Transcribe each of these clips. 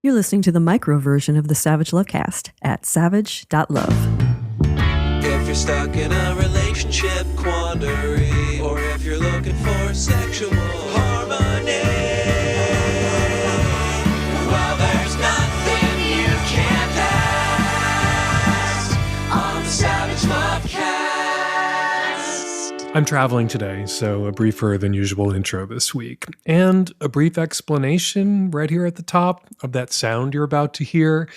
You're listening to the micro version of the Savage Lovecast at savage.love. If you're stuck in a relationship quandary, or if you're looking for sexual harmony, well, there's nothing you can't ask on the Savage Lovecast. I'm traveling today, so a briefer than usual intro this week, and a brief explanation right here at the top of that sound you're about to hear,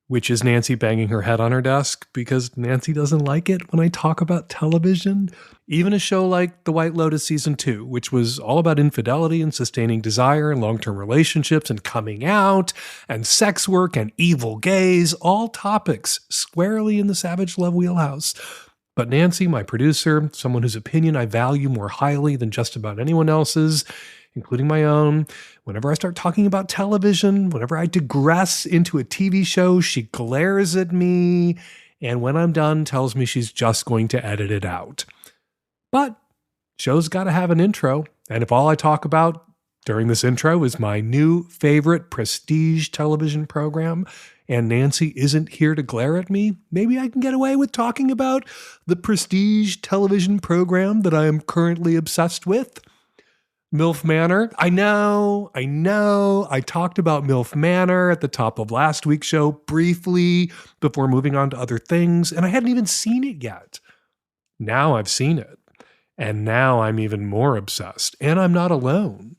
which is Nancy banging her head on her desk because Nancy doesn't like it when I talk about television. Even a show like The White Lotus Season 2, which was all about infidelity and sustaining desire and long-term relationships and coming out and sex work and evil gays, all topics squarely in the Savage Love wheelhouse. But Nancy, my producer, someone whose opinion I value more highly than just about anyone else's, including my own, whenever I start talking about television, whenever I digress into a TV show, she glares at me, and when I'm done, tells me she's just going to edit it out. But show's got to have an intro, and if all I talk about during this intro is my new favorite prestige television program, and Nancy isn't here to glare at me, maybe I can get away with talking about the prestige television program that I am currently obsessed with. MILF Manor. I know. I talked about MILF Manor at the top of last week's show briefly before moving on to other things, and I hadn't even seen it yet. Now I've seen it, and now I'm even more obsessed, and I'm not alone.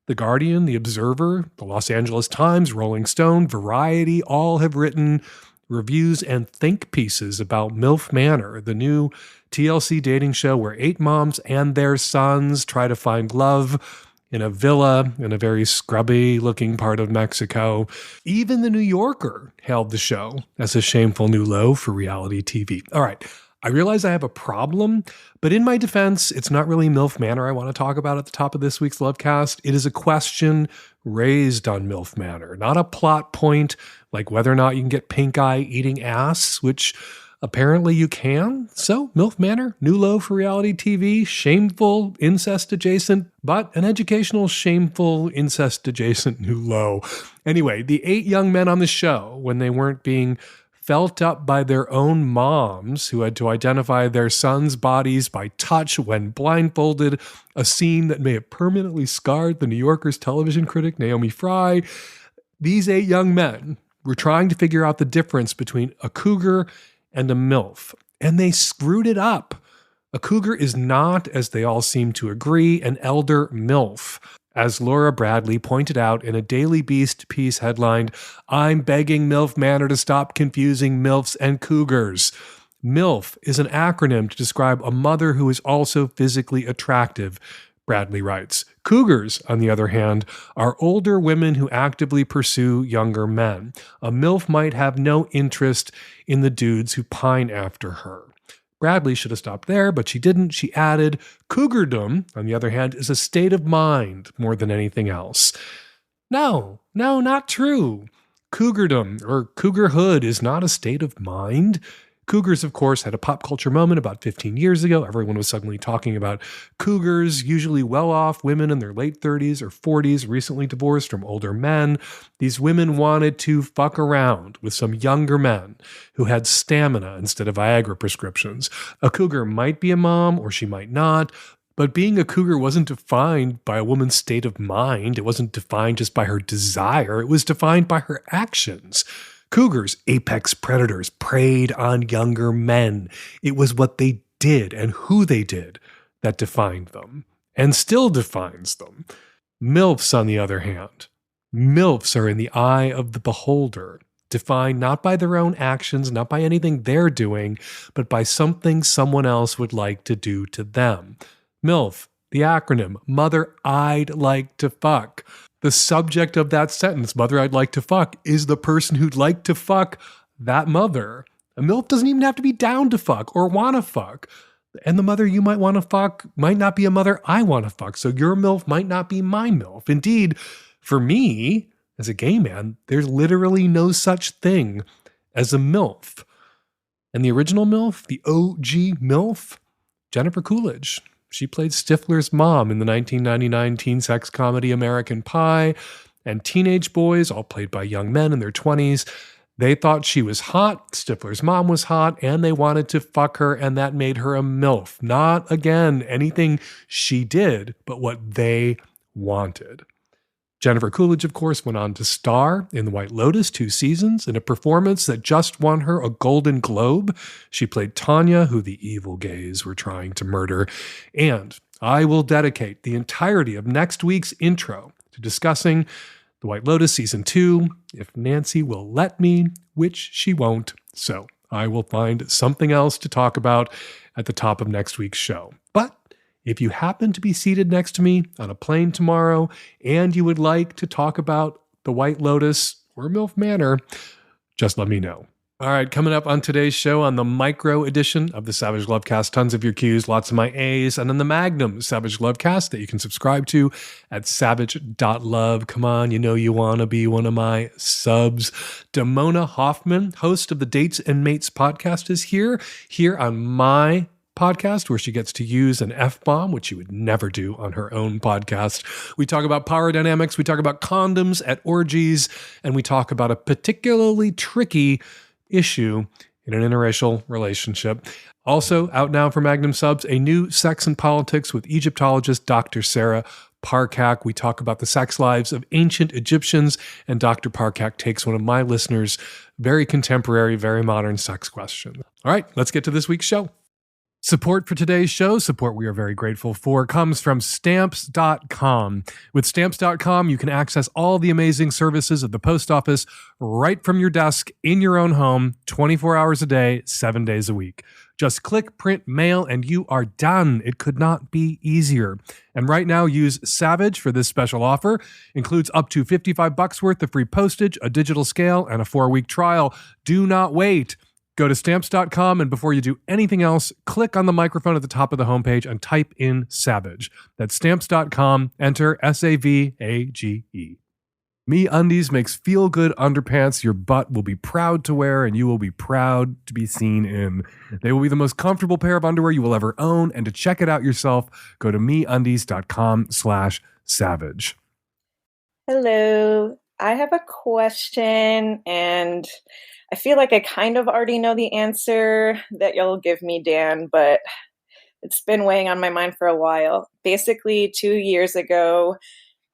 The Guardian, The Observer, The Los Angeles Times, Rolling Stone, Variety all have written reviews and think pieces about MILF Manor, the new TLC dating show where 8 moms and their sons try to find love in a villa in a very scrubby-looking part of Mexico. Even The New Yorker hailed the show as a shameful new low for reality TV. All right, I realize I have a problem, but in my defense, it's not really MILF Manor I want to talk about at the top of this week's Lovecast. It is a question raised on MILF Manor, not a plot point like whether or not you can get pink eye eating ass, which apparently you can. So, MILF Manor, new low for reality TV, shameful, incest-adjacent, but an educational, shameful, incest-adjacent new low. Anyway, the 8 young men on the show, when they weren't being felt up by their own moms who had to identify their sons' bodies by touch when blindfolded, a scene that may have permanently scarred the New Yorker's television critic Naomi Fry. These 8 young men were trying to figure out the difference between a cougar and a MILF, and they screwed it up. A cougar is not, as they all seem to agree, an elder MILF. As Laura Bradley pointed out in a Daily Beast piece headlined, "I'm begging MILF Manor to stop confusing MILFs and cougars." MILF is an acronym to describe a mother who is also physically attractive, Bradley writes. Cougars, on the other hand, are older women who actively pursue younger men. A MILF might have no interest in the dudes who pine after her. Bradley should have stopped there, but she didn't. She added, cougardom, on the other hand, is a state of mind more than anything else. No, not true. Cougardom, or cougarhood, is not a state of mind. Cougars, of course, had a pop culture moment about 15 years ago. Everyone was suddenly talking about cougars, usually well-off women in their late 30s or 40s, recently divorced from older men. These women wanted to fuck around with some younger men who had stamina instead of Viagra prescriptions. A cougar might be a mom, or she might not, but being a cougar wasn't defined by a woman's state of mind. It wasn't defined just by her desire. It was defined by her actions. Cougars, apex predators, preyed on younger men. It was what they did and who they did that defined them, and still defines them. MILFs, on the other hand, MILFs are in the eye of the beholder, defined not by their own actions, not by anything they're doing, but by something someone else would like to do to them. MILF, the acronym, Mother I'd Like to Fuck. The subject of that sentence, Mother I'd Like to Fuck, is the person who'd like to fuck that mother. A MILF doesn't even have to be down to fuck or want to fuck. And the mother you might want to fuck might not be a mother I want to fuck. So your MILF might not be my MILF. Indeed, for me, as a gay man, there's literally no such thing as a MILF. And the original MILF, the OG MILF, Jennifer Coolidge. She played Stifler's mom in the 1999 teen sex comedy American Pie, and teenage boys, all played by young men in their 20s. They thought she was hot, Stifler's mom was hot, and they wanted to fuck her, and that made her a MILF. Not, again, anything she did, but what they wanted. Jennifer Coolidge, of course, went on to star in The White Lotus 2 seasons in a performance that just won her a Golden Globe. She played Tanya, who the evil gays were trying to murder. And I will dedicate the entirety of next week's intro to discussing The White Lotus Season 2, if Nancy will let me, which she won't. So I will find something else to talk about at the top of next week's show. But if you happen to be seated next to me on a plane tomorrow and you would like to talk about The White Lotus or MILF Manor, just let me know. All right, coming up on today's show on the micro edition of the Savage Lovecast, tons of your Q's, lots of my A's, and then the Magnum Savage Lovecast that you can subscribe to at savage.love. Come on, you know you want to be one of my subs. Damona Hoffman, host of the Dates and Mates podcast, is here on my podcast, where she gets to use an F-bomb, which she would never do on her own podcast. We talk about power dynamics, we talk about condoms at orgies, and we talk about a particularly tricky issue in an interracial relationship. Also out now for Magnum subs, a new Sex and Politics with Egyptologist Dr. Sarah Parcak. We talk about the sex lives of ancient Egyptians, and Dr. Parcak takes one of my listeners' very contemporary, very modern sex questions. All right, let's get to this week's show. Support for today's show, support we are very grateful for, comes from Stamps.com. With Stamps.com, you can access all the amazing services of the post office right from your desk in your own home, 24 hours a day, 7 days a week. Just click, print, mail, and you are done. It could not be easier. And right now, use Savage for this special offer. Includes up to $55 worth of free postage, a digital scale, and a 4-week trial. Do not wait. Go to Stamps.com, and before you do anything else, click on the microphone at the top of the homepage and type in Savage. That's Stamps.com. Enter SAVAGE. MeUndies makes feel-good underpants your butt will be proud to wear and you will be proud to be seen in. They will be the most comfortable pair of underwear you will ever own, and to check it out yourself, go to MeUndies.com/savage. Hello. I have a question, and I feel like I kind of already know the answer that you'll give me, Dan, but it's been weighing on my mind for a while. Basically, 2 years ago,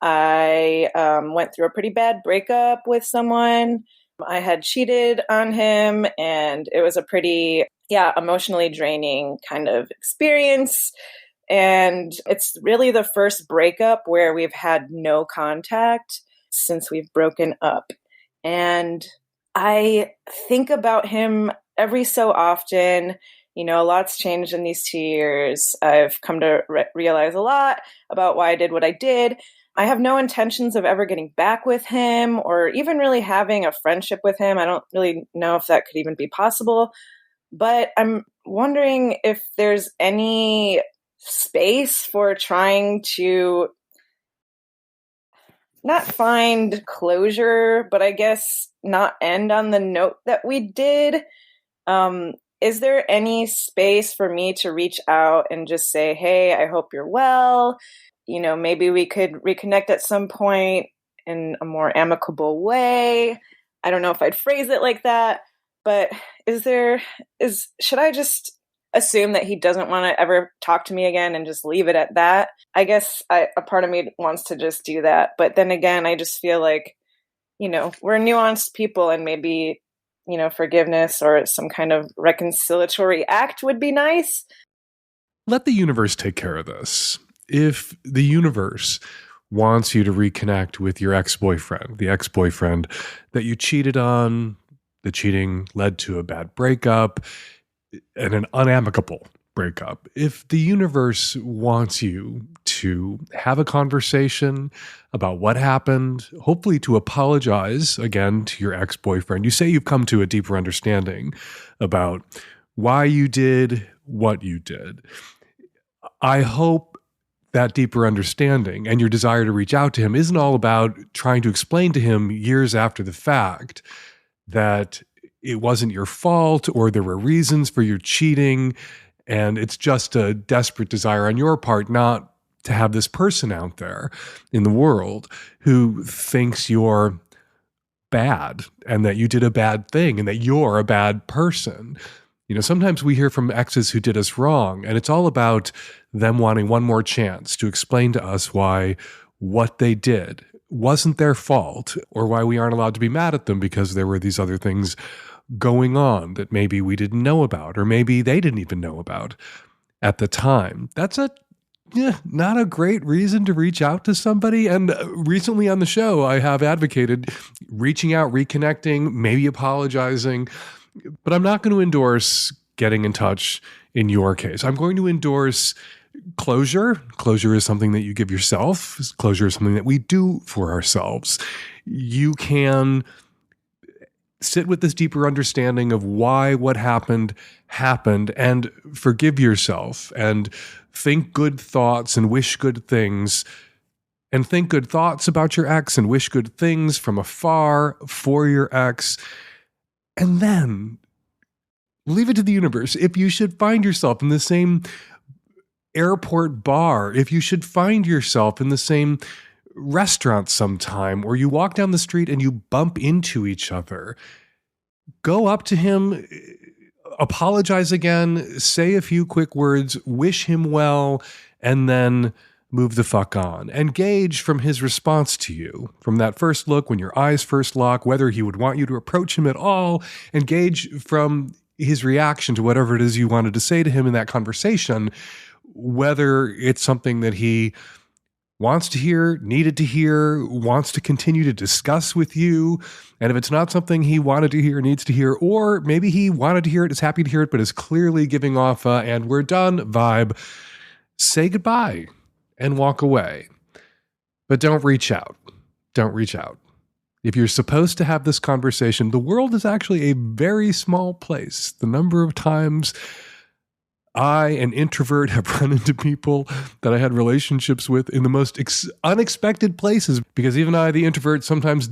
I went through a pretty bad breakup with someone. I had cheated on him, and it was a pretty, emotionally draining kind of experience. And it's really the first breakup where we've had no contact since we've broken up. And I think about him every so often. You know, a lot's changed in these 2 years. I've come to realize a lot about why I did what I did. I have no intentions of ever getting back with him or even really having a friendship with him. I don't really know if that could even be possible. But I'm wondering if there's any space for trying to not find closure, but I guess not end on the note that we did. Is there any space for me to reach out and just say, hey, I hope you're well. You know, maybe we could reconnect at some point in a more amicable way. I don't know if I'd phrase it like that, but should I just assume that he doesn't want to ever talk to me again and just leave it at that? I guess a part of me wants to just do that. But then again, I just feel like, you know, we're nuanced people, and maybe, you know, forgiveness or some kind of reconcilatory act would be nice. Let the universe take care of this. If the universe wants you to reconnect with your ex-boyfriend, the ex-boyfriend that you cheated on, the cheating led to a bad breakup and an unamicable breakup. If the universe wants you to have a conversation about what happened, hopefully to apologize again to your ex-boyfriend, you say you've come to a deeper understanding about why you did what you did. I hope that deeper understanding and your desire to reach out to him isn't all about trying to explain to him years after the fact that it wasn't your fault or there were reasons for your cheating, and it's just a desperate desire on your part not to have this person out there in the world who thinks you're bad and that you did a bad thing and that you're a bad person. Sometimes we hear from exes who did us wrong, and it's all about them wanting one more chance to explain to us why what they did wasn't their fault, or why we aren't allowed to be mad at them because there were these other things going on that maybe we didn't know about, or maybe they didn't even know about at the time. That's not a great reason to reach out to somebody. And recently on the show, I have advocated reaching out, reconnecting, maybe apologizing, but I'm not going to endorse getting in touch in your case. I'm going to endorse closure. Closure is something that you give yourself. Closure is something that we do for ourselves. You can sit with this deeper understanding of why what happened and forgive yourself and think good thoughts and wish good things, and think good thoughts about your ex and wish good things from afar for your ex. And then leave it to the universe. If you should find yourself in the same airport bar, if you should find yourself in the same restaurant sometime, or you walk down the street and you bump into each other, go up to him, apologize again, say a few quick words, wish him well, and then move the fuck on. And gauge from his response to you, from that first look, when your eyes first lock, whether he would want you to approach him at all, and gauge from his reaction to whatever it is you wanted to say to him in that conversation, whether it's something that he wants to hear, needed to hear, wants to continue to discuss with you. And if it's not something he wanted to hear, needs to hear, or maybe he wanted to hear it, is happy to hear it, but is clearly giving off a "and we're done" vibe, say goodbye and walk away. But don't reach out. Don't reach out. If you're supposed to have this conversation, the world is actually a very small place. The number of times I, an introvert, have run into people that I had relationships with in the most unexpected places, because even I, the introvert, sometimes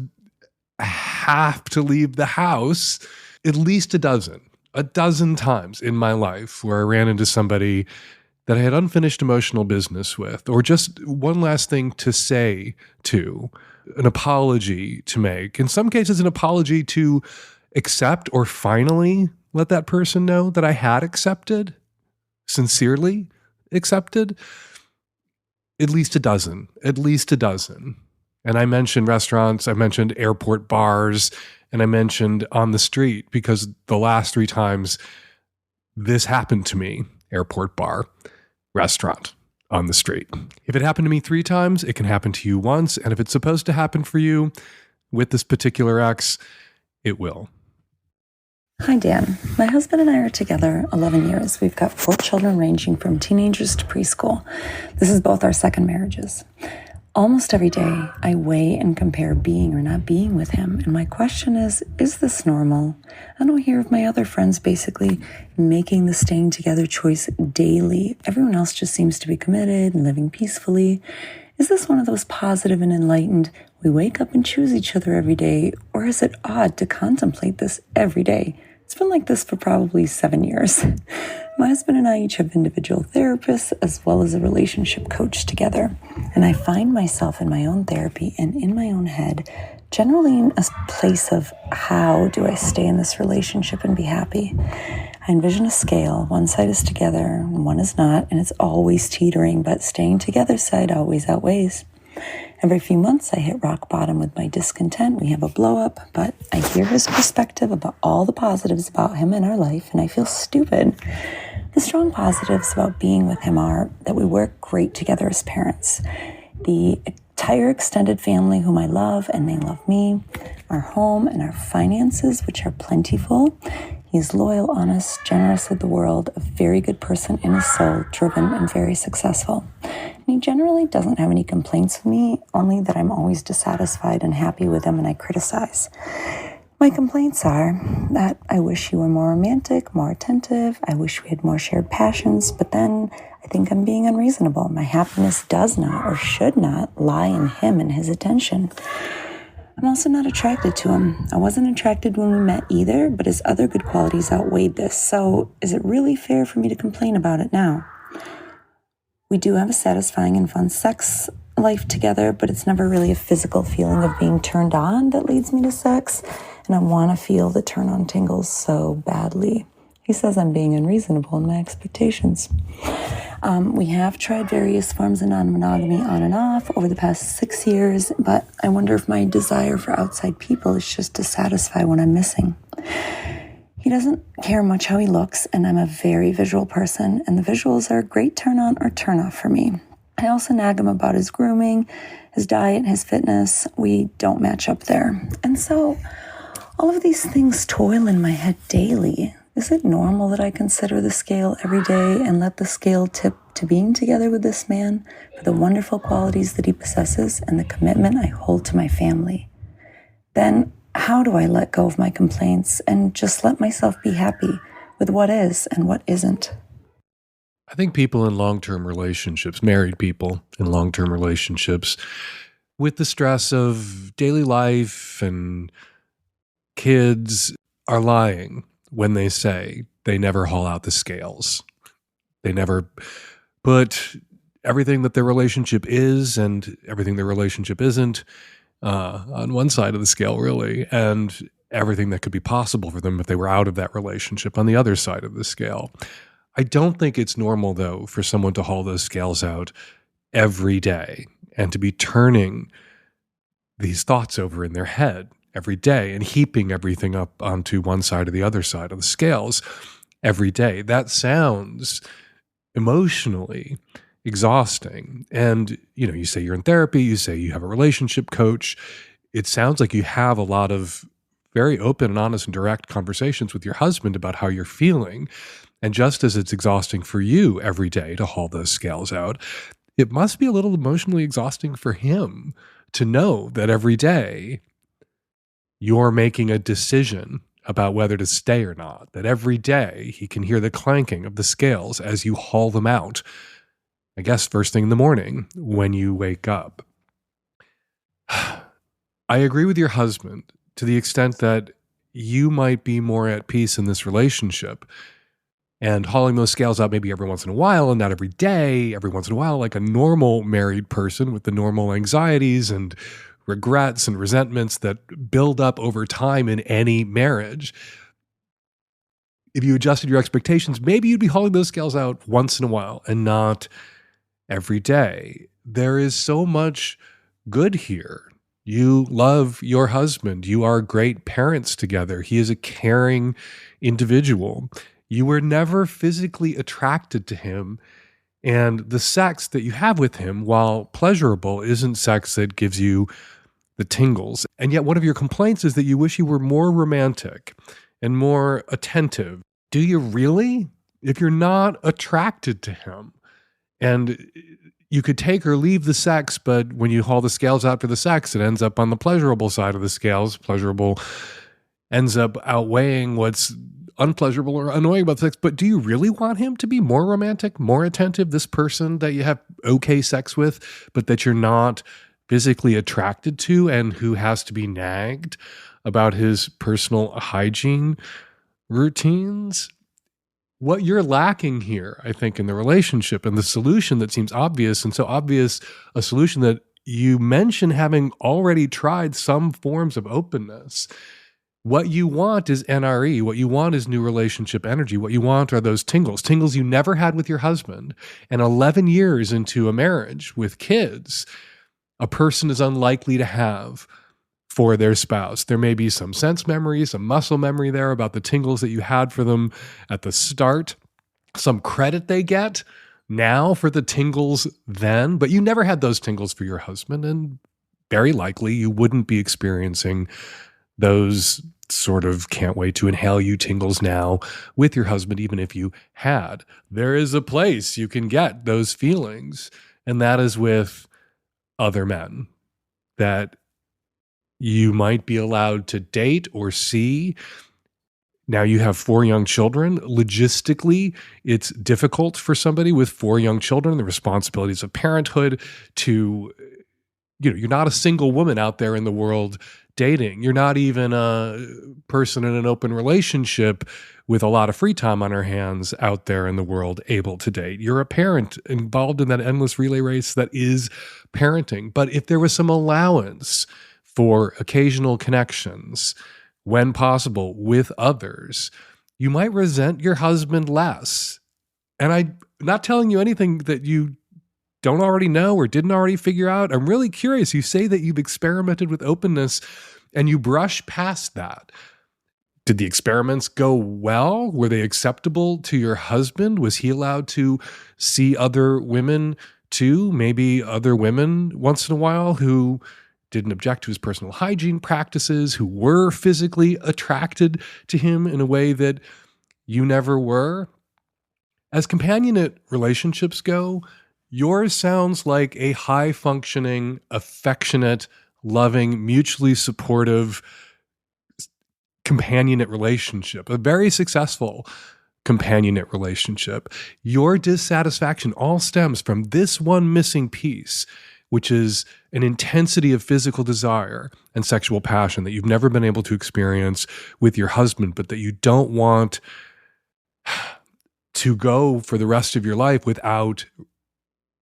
have to leave the house at least a dozen times in my life where I ran into somebody that I had unfinished emotional business with, or just one last thing to say to, an apology to make. In some cases, an apology to accept or finally let that person know that I had accepted, sincerely accepted. At least a dozen. And I mentioned restaurants, I mentioned airport bars, and I mentioned on the street, because the last 3 times this happened to me: airport bar, restaurant, on the street. If it happened to me 3 times, it can happen to you once. And if it's supposed to happen for you with this particular ex, it will. Hi, Dan. My husband and I are together 11 years. We've got 4 children ranging from teenagers to preschool. This is both our second marriages. Almost every day, I weigh and compare being or not being with him. And my question is this normal? I don't hear of my other friends basically making the staying together choice daily. Everyone else just seems to be committed and living peacefully. Is this one of those positive and enlightened, we wake up and choose each other every day? Or is it odd to contemplate this every day? It's been like this for probably 7 years. My husband and I each have individual therapists as well as a relationship coach together. And I find myself in my own therapy and in my own head, generally in a place of how do I stay in this relationship and be happy? I envision a scale. One side is together and one is not, and it's always teetering, but staying together side always outweighs. Every few months, I hit rock bottom with my discontent. We have a blow up, but I hear his perspective about all the positives about him in our life, and I feel stupid. The strong positives about being with him are that we work great together as parents. The entire extended family whom I love, and they love me. Our home and our finances, which are plentiful. He's loyal, honest, generous with the world, a very good person in his soul, driven and very successful. And he generally doesn't have any complaints with me, only that I'm always dissatisfied and happy with him and I criticize. My complaints are that I wish he were more romantic, more attentive. I wish we had more shared passions, but then I think I'm being unreasonable. My happiness does not or should not lie in him and his attention. I'm also not attracted to him. I wasn't attracted when we met either, but his other good qualities outweighed this. So is it really fair for me to complain about it now? We do have a satisfying and fun sex life together, but it's never really a physical feeling of being turned on that leads me to sex, and I want to feel the turn-on tingles so badly. He says I'm being unreasonable in my expectations. We have tried various forms of non-monogamy on and off over the past 6 years, but I wonder if my desire for outside people is just to satisfy what I'm missing. He doesn't care much how he looks, and I'm a very visual person, and the visuals are a great turn-on or turn-off for me. I also nag him about his grooming, his diet, his fitness. We don't match up there. And so all of these things toil in my head daily. Is it normal that I consider the scale every day and let the scale tip to being together with this man for the wonderful qualities that he possesses and the commitment I hold to my family? Then how do I let go of my complaints and just let myself be happy with what is and what isn't? I think people in long-term relationships, married people in long-term relationships, with the stress of daily life and kids, are lying when they say they never haul out the scales. They never put everything that their relationship is and everything their relationship isn't on one side of the scale, really, and everything that could be possible for them if they were out of that relationship on the other side of the scale. I don't think it's normal, though, for someone to haul those scales out every day and to be turning these thoughts over in their head every day and heaping everything up onto one side or the other side of the scales every day. That sounds emotionally exhausting. And, you say you're in therapy, you say you have a relationship coach. It sounds like you have a lot of very open and honest and direct conversations with your husband about how you're feeling. And just as it's exhausting for you every day to haul those scales out, it must be a little emotionally exhausting for him to know that every day you're making a decision about whether to stay or not, that every day he can hear the clanking of the scales as you haul them out, I guess first thing in the morning when you wake up. I agree with your husband to the extent that you might be more at peace in this relationship and hauling those scales out maybe every once in a while and not every day, every once in a while, like a normal married person with the normal anxieties and regrets and resentments that build up over time in any marriage. If you adjusted your expectations, maybe you'd be hauling those scales out once in a while and not every day. There is so much good here. You love your husband. You are great parents together. He is a caring individual. You were never physically attracted to him, and the sex that you have with him, while pleasurable, isn't sex that gives you the tingles. And yet one of your complaints is that you wish you were more romantic and more attentive. Do you really? If you're not attracted to him, and you could take or leave the sex, but when you haul the scales out for the sex, it ends up on the pleasurable side of the scales. Pleasurable ends up outweighing what's unpleasurable or annoying about sex. But do you really want him to be more romantic, more attentive, this person that you have okay sex with, but that you're not physically attracted to and who has to be nagged about his personal hygiene routines? What you're lacking here, I think, in the relationship and the solution that seems obvious, and so obvious a solution that you mention having already tried some forms of openness. What you want is NRE. What you want is new relationship energy. What you want are those tingles you never had with your husband. And 11 years into a marriage with kids, a person is unlikely to have for their spouse. There may be some sense memory, some muscle memory there about the tingles that you had for them at the start, some credit they get now for the tingles then, but you never had those tingles for your husband, and very likely you wouldn't be experiencing those sort of can't wait to inhale you tingles now with your husband, even if you had. There is a place you can get those feelings, and that is with other men that you might be allowed to date or see. Now you have 4 young children. Logistically, it's difficult for somebody with 4 young children, the responsibilities of parenthood to, you're not a single woman out there in the world dating. You're not even a person in an open relationship with a lot of free time on her hands out there in the world able to date. You're a parent involved in that endless relay race that is parenting. But if there was some allowance for occasional connections, when possible, with others, you might resent your husband less. And I'm not telling you anything that you don't already know or didn't already figure out. I'm really curious. You say that you've experimented with openness and you brush past that. Did the experiments go well? Were they acceptable to your husband? Was he allowed to see other women too? Maybe other women once in a while who didn't object to his personal hygiene practices, who were physically attracted to him in a way that you never were? As companionate relationships go, yours sounds like a high-functioning, affectionate, loving, mutually supportive companionate relationship, a very successful companionate relationship. Your dissatisfaction all stems from this one missing piece, which is an intensity of physical desire and sexual passion that you've never been able to experience with your husband, but that you don't want to go for the rest of your life without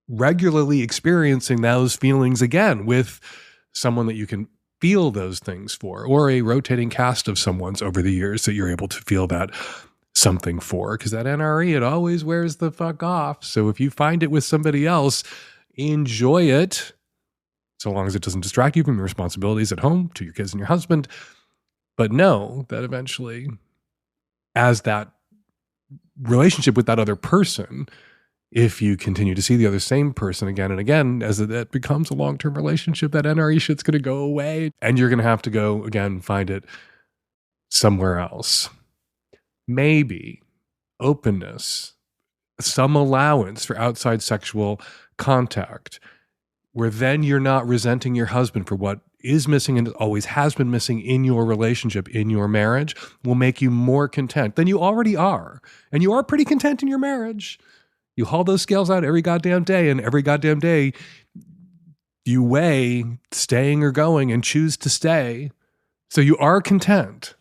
regularly experiencing those feelings again with someone that you can feel those things for, or a rotating cast of someone's over the years that you're able to feel that something for. Because that NRE, it always wears the fuck off. So if you find it with somebody else, enjoy it, so long as it doesn't distract you from your responsibilities at home to your kids and your husband. But know that eventually, as that relationship with that other person, if you continue to see the other same person again and again, as it becomes a long-term relationship, that NRE shit's going to go away and you're going to have to go again, find it somewhere else. Maybe openness, some allowance for outside sexual contact, where then you're not resenting your husband for what is missing and always has been missing in your relationship, in your marriage, will make you more content than you already are. And you are pretty content in your marriage. You haul those scales out every goddamn day, and every goddamn day you weigh staying or going and choose to stay. So you are content.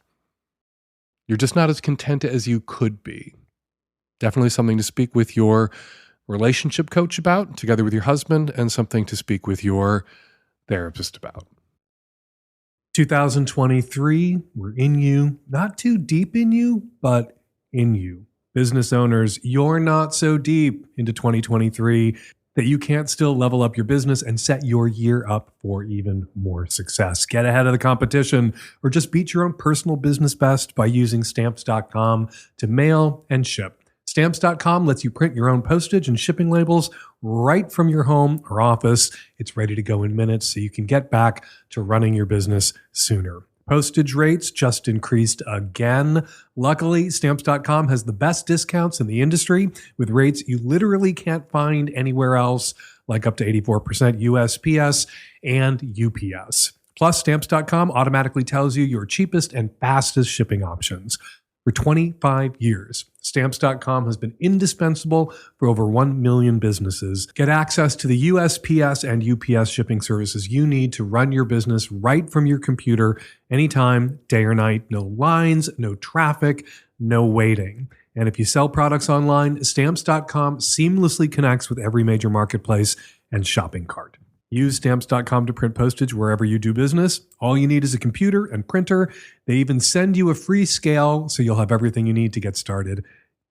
You're just not as content as you could be. Definitely something to speak with your relationship coach about, together with your husband, and something to speak with your therapist about. 2023, we're in you, not too deep in you, but in you. Business owners, you're not so deep into 2023 that you can't still level up your business and set your year up for even more success. Get ahead of the competition or just beat your own personal business best by using Stamps.com to mail and ship. Stamps.com lets you print your own postage and shipping labels right from your home or office. It's ready to go in minutes so you can get back to running your business sooner. Postage rates just increased again. Luckily, Stamps.com has the best discounts in the industry with rates you literally can't find anywhere else, like up to 84% USPS and UPS. Plus, Stamps.com automatically tells you your cheapest and fastest shipping options. For 25 years, Stamps.com has been indispensable for over 1 million businesses. Get access to the USPS and UPS shipping services you need to run your business right from your computer anytime, day or night. No lines, no traffic, no waiting. And if you sell products online, Stamps.com seamlessly connects with every major marketplace and shopping cart. Use Stamps.com to print postage wherever you do business. All you need is a computer and printer. They even send you a free scale, so you'll have everything you need to get started.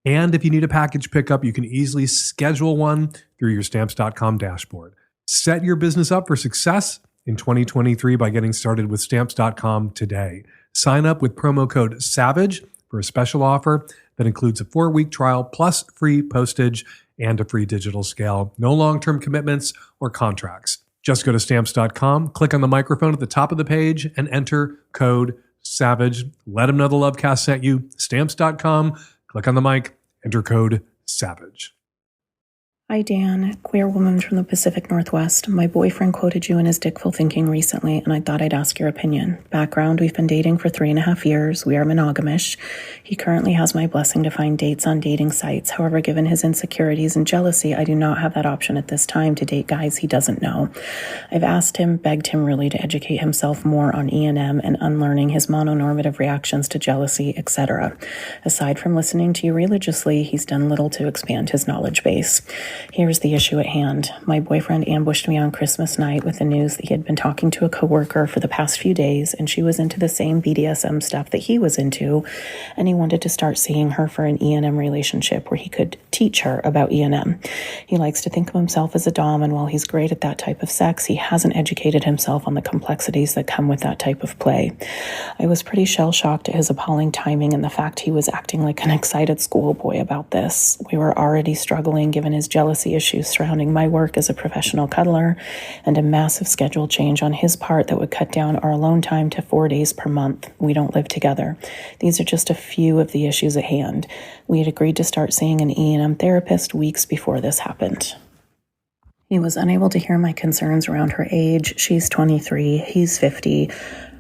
And if you need a package pickup, you can easily schedule one through your Stamps.com dashboard. Set your business up for success in 2023 by getting started with Stamps.com today. Sign up with promo code SAVAGE for a special offer that includes a 4-week trial plus free postage and a free digital scale. No long-term commitments or contracts. Just go to Stamps.com, click on the microphone at the top of the page, and enter code SAVAGE. Let them know the Lovecast sent you. Stamps.com, click on the mic, enter code SAVAGE. Hi, Dan. Queer woman from the Pacific Northwest. My boyfriend quoted you in his dickful thinking recently, and I thought I'd ask your opinion. Background, we've been dating for 3.5 years. We are monogamous. He currently has my blessing to find dates on dating sites. However, given his insecurities and jealousy, I do not have that option at this time to date guys he doesn't know. I've asked him, begged him really to educate himself more on ENM and unlearning his mononormative reactions to jealousy, etc. Aside from listening to you religiously, he's done little to expand his knowledge base. Here's the issue at hand. My boyfriend ambushed me on Christmas night with the news that he had been talking to a coworker for the past few days, and she was into the same BDSM stuff that he was into, and he wanted to start seeing her for an ENM relationship where he could teach her about ENM. He likes to think of himself as a dom, and while he's great at that type of sex, he hasn't educated himself on the complexities that come with that type of play. I was pretty shell-shocked at his appalling timing and the fact he was acting like an excited schoolboy about this. We were already struggling given his jealousy issues surrounding my work as a professional cuddler and a massive schedule change on his part that would cut down our alone time to 4 days per month. We don't live together. These are just a few of the issues at hand. We had agreed to start seeing an E&M therapist weeks before this happened. He was unable to hear my concerns around her age. She's 23, he's 50.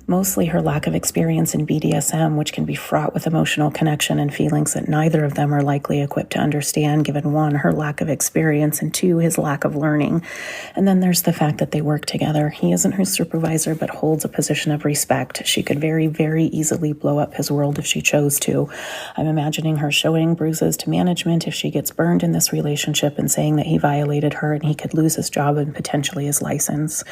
Mostly her lack of experience in BDSM, which can be fraught with emotional connection and feelings that neither of them are likely equipped to understand, given one, her lack of experience, and two, his lack of learning. And then there's the fact that they work together. He isn't her supervisor, but holds a position of respect. She could very, very easily blow up his world if she chose to. I'm imagining her showing bruises to management if she gets burned in this relationship and saying that he violated her and he could lose his job and potentially his license.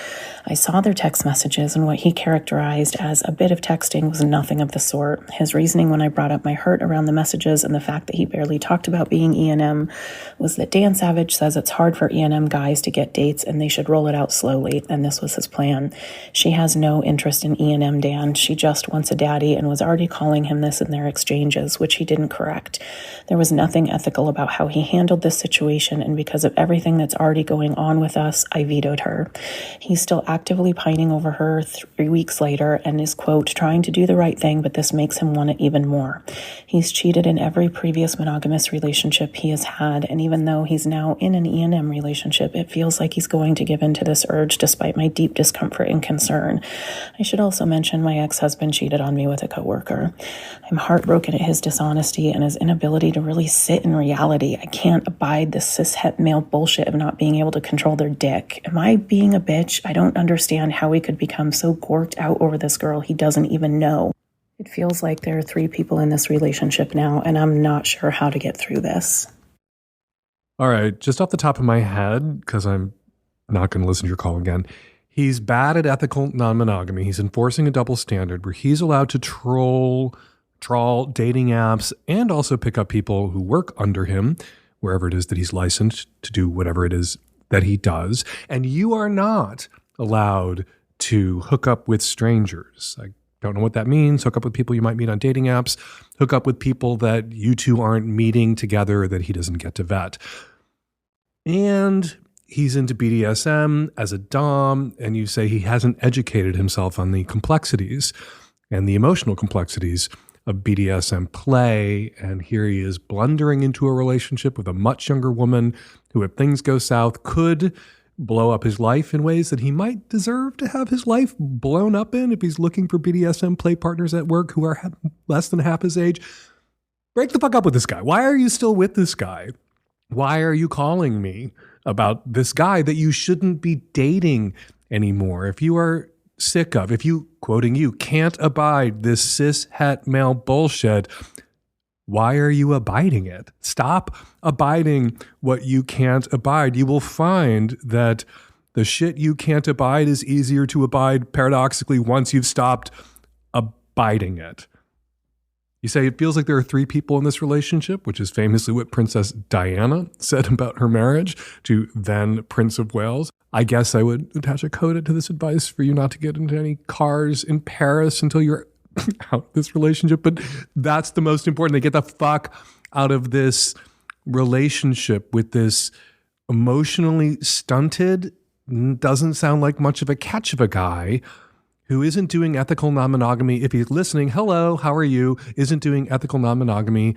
I saw their text messages, and what he characterized as a bit of texting was nothing of the sort. His reasoning when I brought up my hurt around the messages and the fact that he barely talked about being ENM was that Dan Savage says it's hard for ENM guys to get dates and they should roll it out slowly, and this was his plan. She has no interest in ENM, Dan. She just wants a daddy and was already calling him this in their exchanges, which he didn't correct. There was nothing ethical about how he handled this situation, and because of everything that's already going on with us, I vetoed her. He's still actively pining over her 3 weeks later and is, quote, trying to do the right thing, but this makes him want it even more. He's cheated in every previous monogamous relationship he has had, and even though he's now in an ENM relationship, it feels like he's going to give in to this urge despite my deep discomfort and concern. I should also mention my ex-husband cheated on me with a coworker. I'm heartbroken at his dishonesty and his inability to really sit in reality. I can't abide this cis-het male bullshit of not being able to control their dick. Am I being a bitch? I don't understand how he could become so gorked out over this girl he doesn't even know. It feels like there are 3 people in this relationship now, and I'm not sure how to get through this. All right, just off the top of my head, because I'm not going to listen to your call again, he's bad at ethical non-monogamy. He's enforcing a double standard where he's allowed to trawl dating apps and also pick up people who work under him, wherever it is that he's licensed to do whatever it is that he does. And you are not allowed to hook up with strangers. I don't know what that means. Hook up with people you might meet on dating apps. Hook up with people that you two aren't meeting together that he doesn't get to vet. And he's into BDSM as a dom, and you say he hasn't educated himself on the complexities and the emotional complexities of BDSM play. And here he is blundering into a relationship with a much younger woman who, if things go south, could blow up his life in ways that he might deserve to have his life blown up in if he's looking for BDSM play partners at work who are less than half his age. Break the fuck up with this guy. Why are you still with this guy? Why are you calling me about this guy that you shouldn't be dating anymore? If you are sick of, if you, quoting you, can't abide this cis-het male bullshit, why are you abiding it? Stop abiding what you can't abide. You will find that the shit you can't abide is easier to abide, paradoxically, once you've stopped abiding it. You say it feels like there are 3 people in this relationship, which is famously what Princess Diana said about her marriage to then Prince of Wales. I guess I would attach a coda to this advice for you not to get into any cars in Paris until you're out of this relationship, but that's the most important. They get the fuck out of this relationship with this emotionally stunted, doesn't sound like much of a catch of a guy who isn't doing ethical non-monogamy. If he's listening, hello, how are you? Isn't doing ethical non-monogamy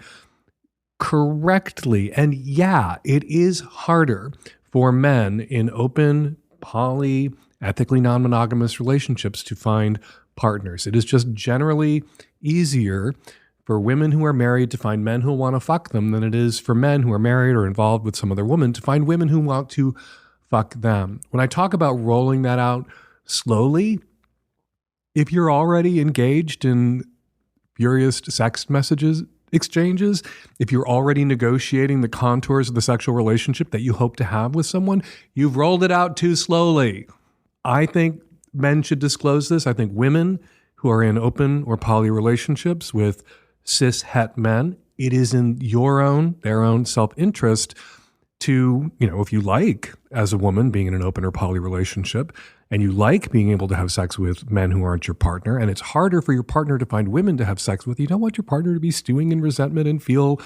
correctly. And yeah, it is harder for men in open, poly, ethically non-monogamous relationships to find partners. It is just generally easier for women who are married to find men who want to fuck them than it is for men who are married or involved with some other woman to find women who want to fuck them. When I talk about rolling that out slowly, if you're already engaged in furious sex messages exchanges, if you're already negotiating the contours of the sexual relationship that you hope to have with someone, you've rolled it out too slowly. I think men should disclose this. I think women who are in open or poly relationships with cis het men, it is in their own self-interest to, if you like, as a woman, being in an open or poly relationship, and you like being able to have sex with men who aren't your partner, and it's harder for your partner to find women to have sex with, you don't want your partner to be stewing in resentment and feel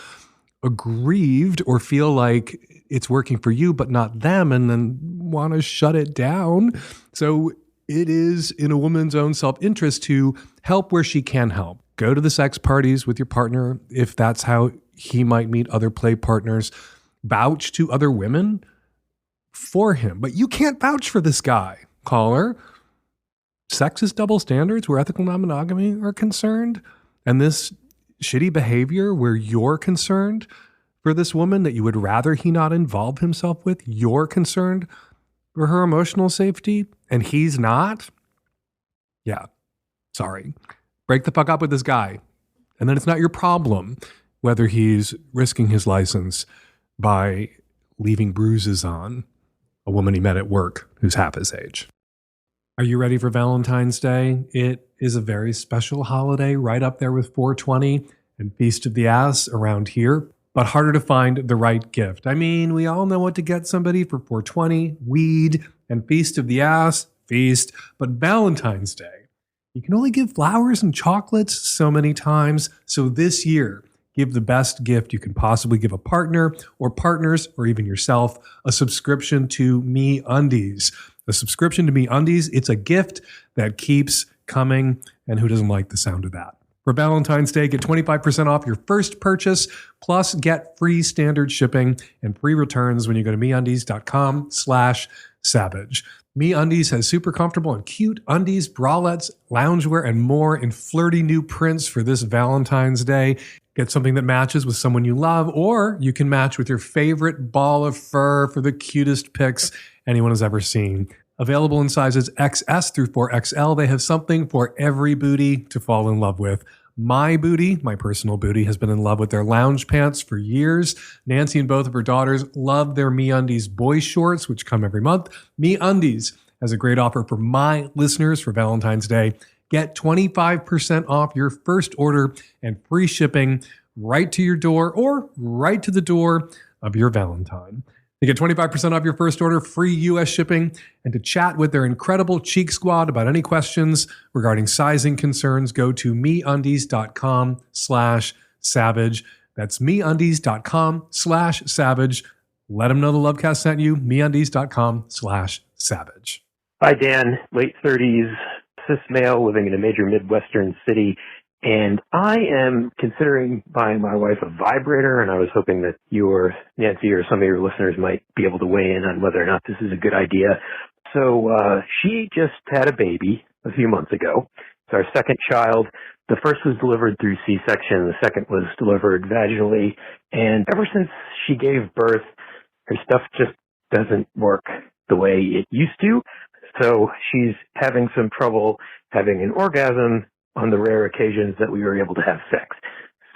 aggrieved or feel like it's working for you but not them and then want to shut it down. So it is in a woman's own self-interest to help where she can help. Go to the sex parties with your partner if that's how he might meet other play partners. Vouch to other women for him. But you can't vouch for this guy, caller. Sexist double standards where ethical non-monogamy are concerned, and this shitty behavior where you're concerned for this woman that you would rather he not involve himself with, you're concerned for her emotional safety, and he's not? Yeah, sorry. Break the fuck up with this guy. And then it's not your problem whether he's risking his license by leaving bruises on a woman he met at work who's half his age. Are you ready for Valentine's Day? It is a very special holiday, right up there with 420 and Feast of the Ass around here, but harder to find the right gift. I mean, we all know what to get somebody for 420, weed, and Feast of the Ass, feast, but Valentine's Day, you can only give flowers and chocolates so many times. So this year, give the best gift you can possibly give a partner or partners or even yourself, a subscription to MeUndies. A subscription to MeUndies, it's a gift that keeps coming, and who doesn't like the sound of that? For Valentine's Day, get 25% off your first purchase, plus get free standard shipping and free returns when you go to MeUndies.com/savage. MeUndies has super comfortable and cute undies, bralettes, loungewear, and more in flirty new prints for this Valentine's Day. Get something that matches with someone you love, or you can match with your favorite ball of fur for the cutest pics anyone has ever seen. Available in sizes XS through 4XL, they have something for every booty to fall in love with. My booty, my personal booty, has been in love with their lounge pants for years. Nancy and both of her daughters love their MeUndies boy shorts, which come every month. MeUndies has a great offer for my listeners for Valentine's Day. Get 25% off your first order and free shipping right to your door or right to the door of your Valentine. To get 25% off your first order, free U.S. shipping, and to chat with their incredible Cheek Squad about any questions regarding sizing concerns, go to MeUndies.com/savage. That's MeUndies.com/savage. Let them know the Lovecast sent you. MeUndies.com/savage. Hi, Dan. Late 30s, cis male living in a major Midwestern city. And I am considering buying my wife a vibrator, and I was hoping that you or Nancy or some of your listeners might be able to weigh in on whether or not this is a good idea. So she just had a baby a few months ago. It's our second child. The first was delivered through C-section. The second was delivered vaginally. And ever since she gave birth, her stuff just doesn't work the way it used to. So she's having some trouble having an orgasm on the rare occasions that we were able to have sex.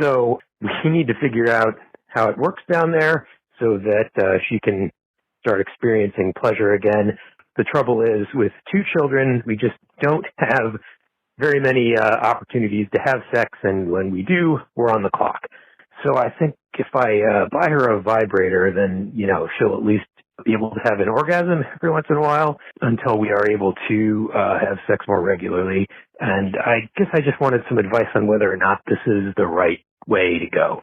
So we need to figure out how it works down there so that she can start experiencing pleasure again. The trouble is with two children, we just don't have very many opportunities to have sex, and when we do, we're on the clock. So I think if I buy her a vibrator, then, she'll at least be able to have an orgasm every once in a while until we are able to have sex more regularly. And I guess I just wanted some advice on whether or not this is the right way to go.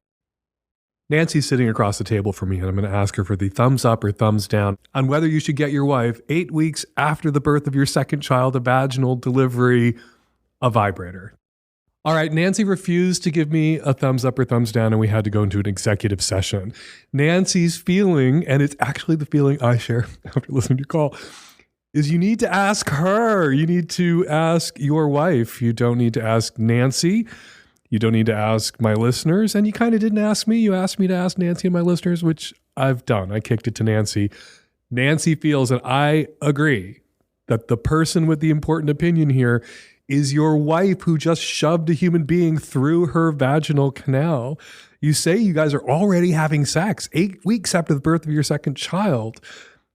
Nancy's sitting across the table from me, and I'm going to ask her for the thumbs up or thumbs down on whether you should get your wife 8 weeks after the birth of your second child, a vaginal delivery, a vibrator. All right, Nancy refused to give me a thumbs up or thumbs down, and we had to go into an executive session. Nancy's feeling, and it's actually the feeling I share after listening to your call, is you need to ask her. You need to ask your wife. You don't need to ask Nancy. You don't need to ask my listeners. And you kind of didn't ask me. You asked me to ask Nancy and my listeners, which I've done. I kicked it to Nancy. Nancy feels, and I agree, that the person with the important opinion here is your wife who just shoved a human being through her vaginal canal. You say you guys are already having sex 8 weeks after the birth of your second child,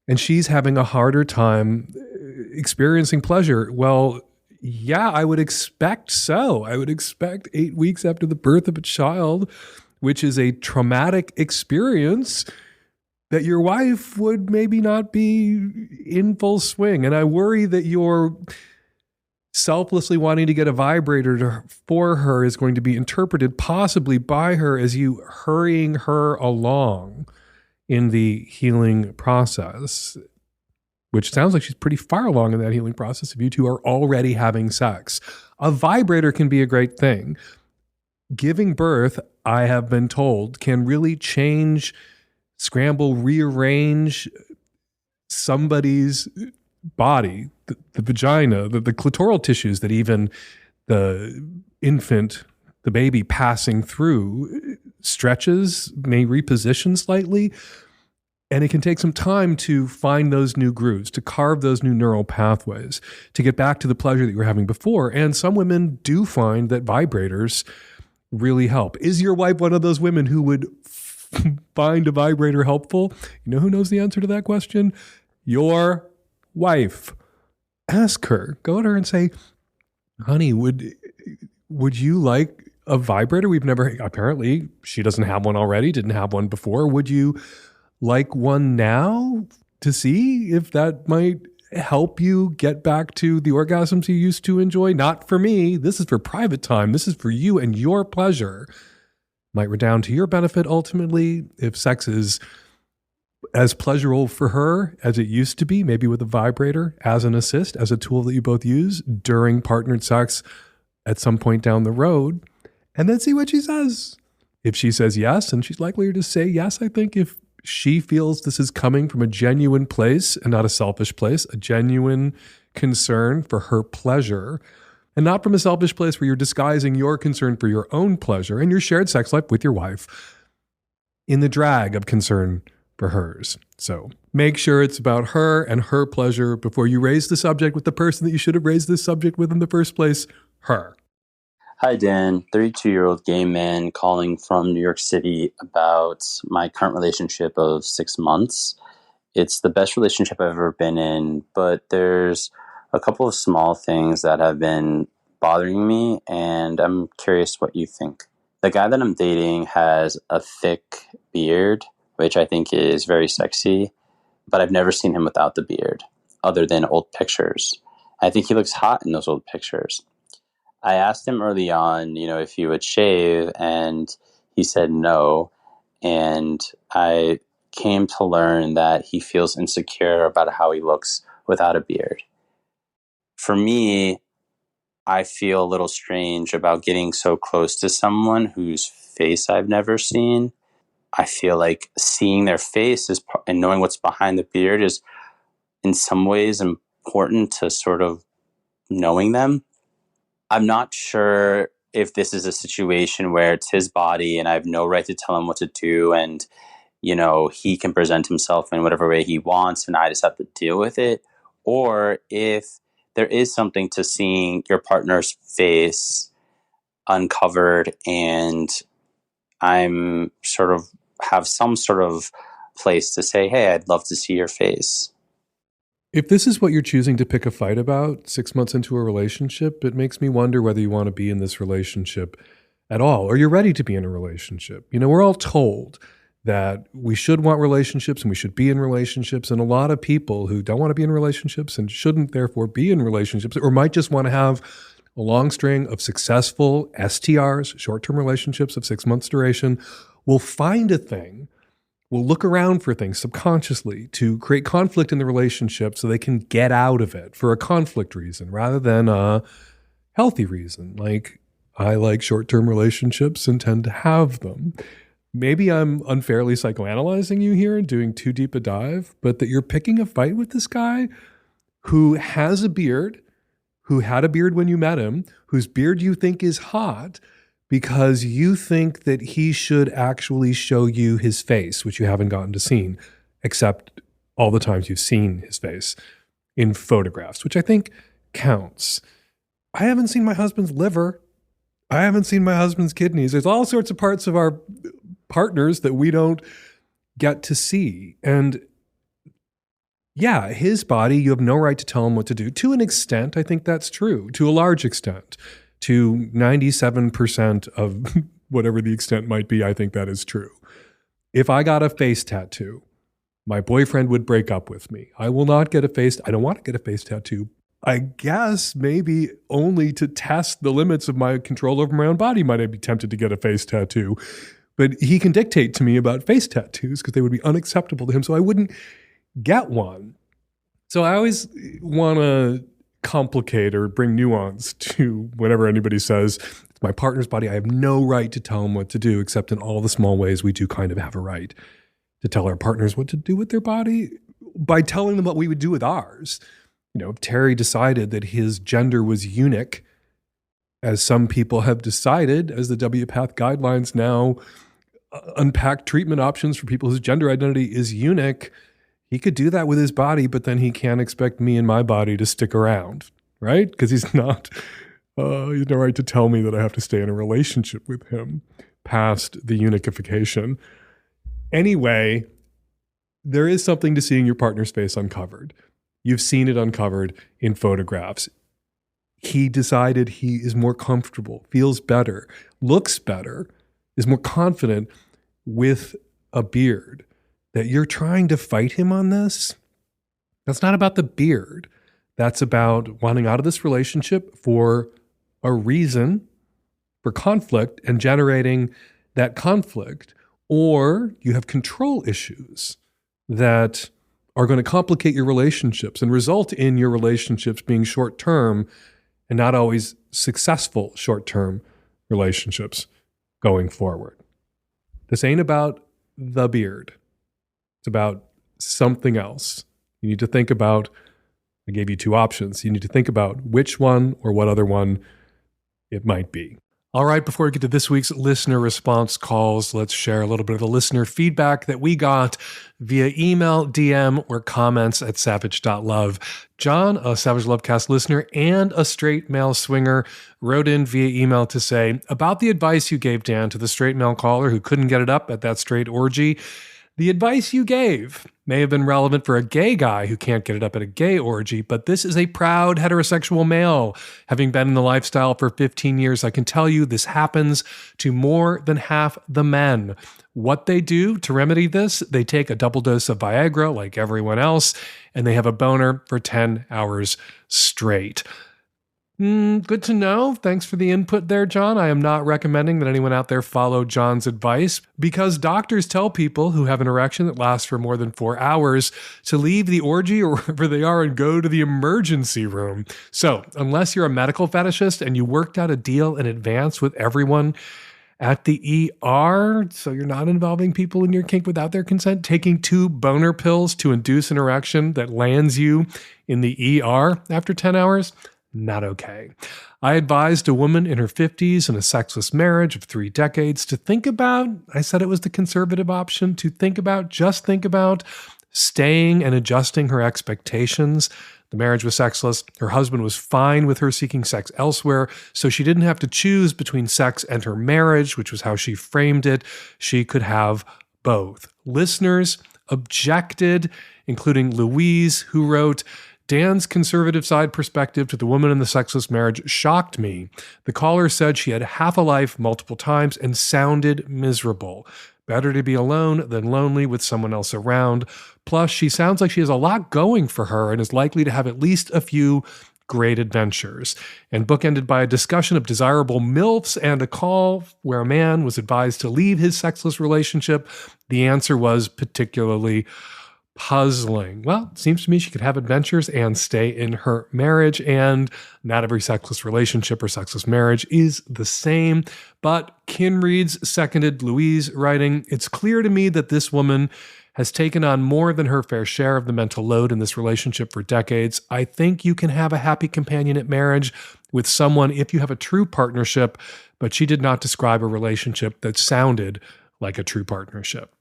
and she's having a harder time experiencing pleasure. Well, yeah, I would expect so. I would expect 8 weeks after the birth of a child, which is a traumatic experience, that your wife would maybe not be in full swing. And I worry that you're selflessly wanting to get a vibrator for her is going to be interpreted possibly by her as you hurrying her along in the healing process, which sounds like she's pretty far along in that healing process if you two are already having sex. A vibrator can be a great thing. Giving birth, I have been told, can really change, scramble, rearrange somebody's body, the vagina, the clitoral tissues that even the infant, the baby passing through stretches, may reposition slightly. And it can take some time to find those new grooves, to carve those new neural pathways, to get back to the pleasure that you were having before. And some women do find that vibrators really help. Is your wife one of those women who would find a vibrator helpful? You know who knows the answer to that question? Your wife. Ask her. Go to her and say, honey, would you like a vibrator? We've never, apparently she doesn't have one already, didn't have one before. Would you like one now to see if that might help you get back to the orgasms you used to enjoy? Not for me. This is for private time. This is for you and your pleasure. Might redound to your benefit ultimately if sex is as pleasurable for her as it used to be, maybe with a vibrator as an assist, as a tool that you both use during partnered sex at some point down the road, and then see what she says. If she says yes, and she's likely to say yes, I think, if she feels this is coming from a genuine place and not a selfish place, a genuine concern for her pleasure, and not from a selfish place where you're disguising your concern for your own pleasure and your shared sex life with your wife in the drag of concern for hers. So make sure it's about her and her pleasure before you raise the subject with the person that you should have raised this subject with in the first place, her. Hi, Dan, 32-year-old gay man calling from New York City about my current relationship of 6 months. It's the best relationship I've ever been in, but there's a couple of small things that have been bothering me, and I'm curious what you think. The guy that I'm dating has a thick beard, which I think is very sexy, but I've never seen him without the beard, other than old pictures. I think he looks hot in those old pictures. I asked him early on, if he would shave, and he said no. And I came to learn that he feels insecure about how he looks without a beard. For me, I feel a little strange about getting so close to someone whose face I've never seen. I feel like seeing their face and knowing what's behind the beard is in some ways important to sort of knowing them. I'm not sure if this is a situation where it's his body and I have no right to tell him what to do, and, he can present himself in whatever way he wants and I just have to deal with it, or if there is something to seeing your partner's face uncovered and I'm sort of have some sort of place to say, hey, I'd love to see your face. If this is what you're choosing to pick a fight about 6 months into a relationship, it makes me wonder whether you want to be in this relationship at all, or you're ready to be in a relationship. We're all told that we should want relationships and we should be in relationships. And a lot of people who don't want to be in relationships and shouldn't therefore be in relationships, or might just want to have a long string of successful STRs, short-term relationships of 6 months duration, will find a thing, will look around for things subconsciously to create conflict in the relationship so they can get out of it for a conflict reason rather than a healthy reason. Like, I like short-term relationships and tend to have them. Maybe I'm unfairly psychoanalyzing you here and doing too deep a dive, but that you're picking a fight with this guy who has a beard, who had a beard when you met him, whose beard you think is hot because you think that he should actually show you his face, which you haven't gotten to see, except all the times you've seen his face in photographs, which I think counts. I haven't seen my husband's liver. I haven't seen my husband's kidneys. There's all sorts of parts of our partners that we don't get to see. And yeah, his body, you have no right to tell him what to do. To an extent, I think that's true. To a large extent. To 97% of whatever the extent might be, I think that is true. If I got a face tattoo, my boyfriend would break up with me. I will not get I don't want to get a face tattoo. I guess maybe only to test the limits of my control over my own body might I be tempted to get a face tattoo. But he can dictate to me about face tattoos because they would be unacceptable to him. So I wouldn't get one. So I always want to complicate or bring nuance to whenever anybody says, it's my partner's body. I have no right to tell him what to do, except in all the small ways we do kind of have a right to tell our partners what to do with their body by telling them what we would do with ours. You know, if Terry decided that his gender was eunuch, as some people have decided, as the WPATH guidelines now unpack treatment options for people whose gender identity is eunuch, he could do that with his body, but then he can't expect me and my body to stick around, right? Because he's not, he has no right to tell me that I have to stay in a relationship with him past the eunuchification. Anyway, there is something to seeing your partner's face uncovered. You've seen it uncovered in photographs. He decided he is more comfortable, feels better, looks better, is more confident with a beard. That you're trying to fight him on this, that's not about the beard. That's about wanting out of this relationship for a reason, for conflict, and generating that conflict. Or you have control issues that are going to complicate your relationships and result in your relationships being short-term and not always successful short-term relationships going forward. This ain't about the beard. It's about something else. You need to think about, I gave you two options. You need to think about which one or what other one it might be. All right, before we get to this week's listener response calls, let's share a little bit of the listener feedback that we got via email, DM, or comments at savage.love. John, a Savage Lovecast listener and a straight male swinger, wrote in via email to say, about the advice you gave, Dan, to the straight male caller who couldn't get it up at that straight orgy. The advice you gave may have been relevant for a gay guy who can't get it up at a gay orgy, but this is a proud heterosexual male. Having been in the lifestyle for 15 years, I can tell you this happens to more than half the men. What they do to remedy this, they take a double dose of Viagra like everyone else, and they have a boner for 10 hours straight. Good to know. Thanks for the input there, John. I am not recommending that anyone out there follow John's advice because doctors tell people who have an erection that lasts for more than 4 hours to leave the orgy or wherever they are and go to the emergency room. So unless you're a medical fetishist and you worked out a deal in advance with everyone at the ER, so you're not involving people in your kink without their consent, taking 2 boner pills to induce an erection that lands you in the ER after 10 hours, not okay. I advised a woman in her 50s in a sexless marriage of 3 decades to think about, I said it was the conservative option, to just think about staying and adjusting her expectations. The marriage was sexless. Her husband was fine with her seeking sex elsewhere, so she didn't have to choose between sex and her marriage, which was how she framed it. She could have both. Listeners objected, including Louise, who wrote, Dan's conservative side perspective to the woman in the sexless marriage shocked me. The caller said she had half a life multiple times and sounded miserable. Better to be alone than lonely with someone else around. Plus, she sounds like she has a lot going for her and is likely to have at least a few great adventures. And bookended by a discussion of desirable MILFs and a call where a man was advised to leave his sexless relationship, the answer was particularly puzzling. Well, it seems to me she could have adventures and stay in her marriage, and not every sexless relationship or sexless marriage is the same. But Kinread's seconded Louise, writing, "It's clear to me that this woman has taken on more than her fair share of the mental load in this relationship for decades. I think you can have a happy companionate marriage with someone if you have a true partnership, but she did not describe a relationship that sounded like a true partnership."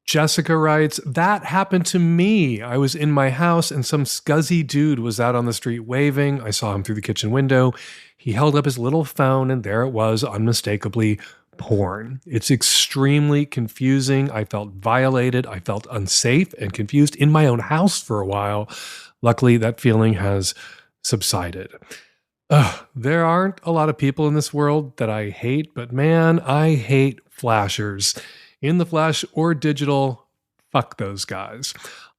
Jessica writes, "That happened to me. I was in my house and some scuzzy dude was out on the street waving. I saw him through the kitchen window. He held up his little phone and there it was, unmistakably porn. It's extremely confusing. I felt violated. I felt unsafe and confused in my own house for a while. Luckily, that feeling has subsided." There aren't a lot of people in this world that I hate, but man, I hate flashers. In the flesh or digital, fuck those guys.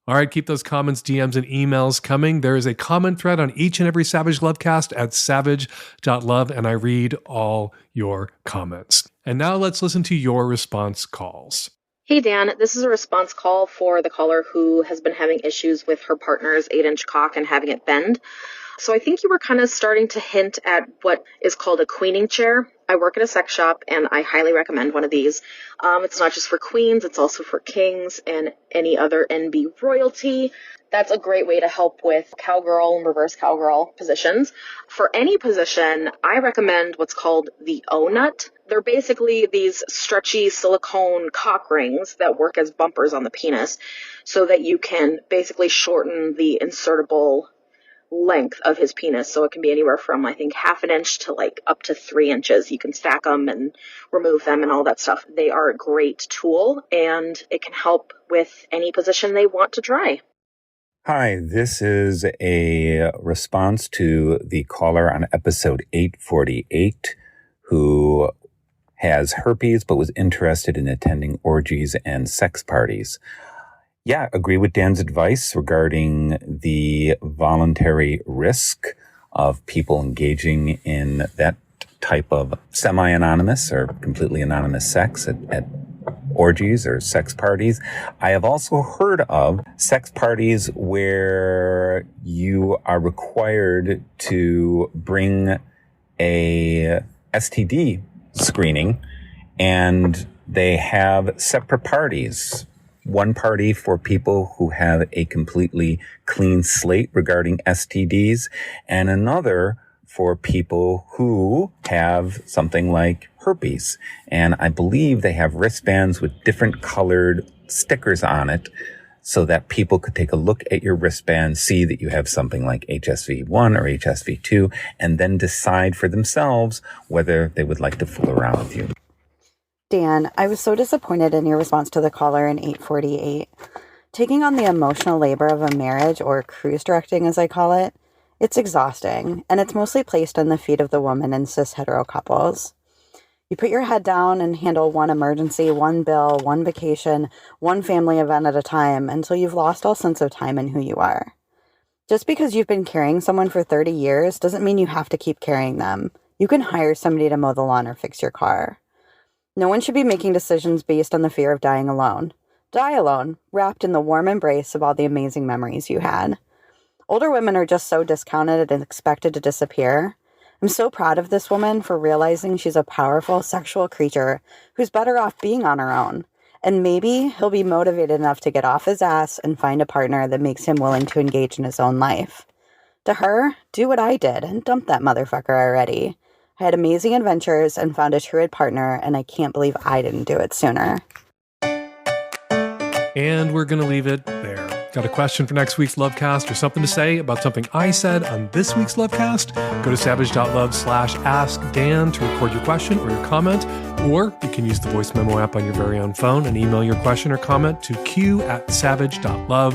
All right, keep those comments, DMs, and emails coming. There is a comment thread on each and every Savage Lovecast at savage.love, and I read all your comments. And now let's listen to your response calls. Hey, Dan. This is a response call for the caller who has been having issues with her partner's 8-inch cock and having it bend. So I think you were kind of starting to hint at what is called a queening chair. I work at a sex shop, and I highly recommend one of these. It's not just for queens, it's also for kings and any other NB royalty. That's a great way to help with cowgirl and reverse cowgirl positions. For any position, I recommend what's called the O-nut. They're basically these stretchy silicone cock rings that work as bumpers on the penis so that you can basically shorten the insertable length of his penis. So it can be anywhere from, I think, 1/2 inch to like up to 3 inches. You can stack them and remove them and all that stuff. They are a great tool and it can help with any position they want to try. Hi, this is a response to the caller on episode 848 who has herpes but was interested in attending orgies and sex parties. Yeah, agree with Dan's advice regarding the voluntary risk of people engaging in that type of semi-anonymous or completely anonymous sex at orgies or sex parties. I have also heard of sex parties where you are required to bring a STD screening and they have separate parties. One party for people who have a completely clean slate regarding STDs, and another for people who have something like herpes. And I believe they have wristbands with different colored stickers on it so that people could take a look at your wristband, see that you have something like HSV1 or HSV2, and then decide for themselves whether they would like to fool around with you. Dan, I was so disappointed in your response to the caller in 848. Taking on the emotional labor of a marriage, or cruise directing as I call it, it's exhausting, and it's mostly placed on the feet of the woman in cis hetero couples. You put your head down and handle one emergency, one bill, one vacation, one family event at a time until you've lost all sense of time in who you are. Just because you've been carrying someone for 30 years doesn't mean you have to keep carrying them. You can hire somebody to mow the lawn or fix your car. No one should be making decisions based on the fear of dying alone. Die alone, wrapped in the warm embrace of all the amazing memories you had. Older women are just so discounted and expected to disappear. I'm so proud of this woman for realizing she's a powerful sexual creature who's better off being on her own. And maybe he'll be motivated enough to get off his ass and find a partner that makes him willing to engage in his own life. To her, do what I did and dump that motherfucker already. I had amazing adventures and found a true partner, and I can't believe I didn't do it sooner. And we're going to leave it there. Got a question for next week's Lovecast or something to say about something I said on this week's Lovecast? Go to savage.love/askdan to record your question or your comment, or you can use the voice memo app on your very own phone and email your question or comment to q@savage.love,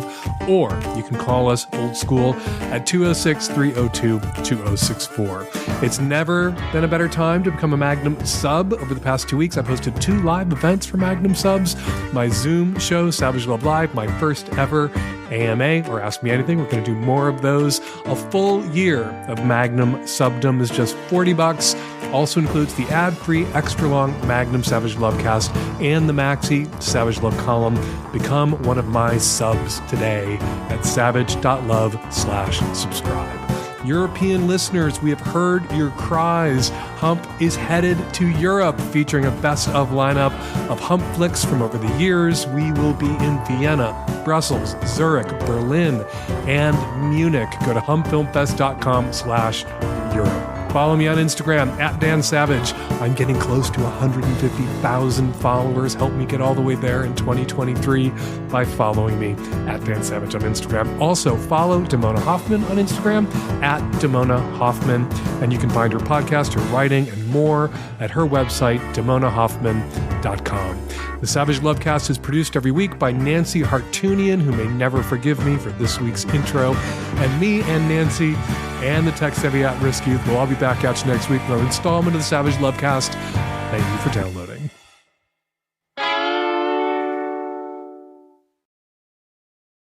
or you can call us old school at 206-302-2064. It's never been a better time to become a Magnum sub. Over the past 2 weeks, I posted 2 live events for Magnum subs. My Zoom show, Savage Love Live, my first ever, AMA or Ask Me Anything. We're going to do more of those. A full year of Magnum Subdom is just $40. Also includes the ad-free, extra-long Magnum Savage Lovecast and the Maxi Savage Love column. Become one of my subs today at savage.love/subscribe. European listeners, we have heard your cries. Hump is headed to Europe, featuring a best-of lineup of Hump flicks from over the years. We will be in Vienna, Brussels, Zurich, Berlin, and Munich. Go to humpfilmfest.com/Europe. Follow me on Instagram at Dan Savage. I'm getting close to 150,000 followers. Help me get all the way there in 2023 by following me at Dan Savage on Instagram. Also, follow Damona Hoffman on Instagram at Damona Hoffman. And you can find her podcast, her writing, and more at her website, damonahoffman.com. The Savage Lovecast is produced every week by Nancy Hartunian, who may never forgive me for this week's intro. And me and Nancy and the tech-savvy at-risk youth will all be back at you next week for an installment of the Savage Lovecast. Thank you for downloading.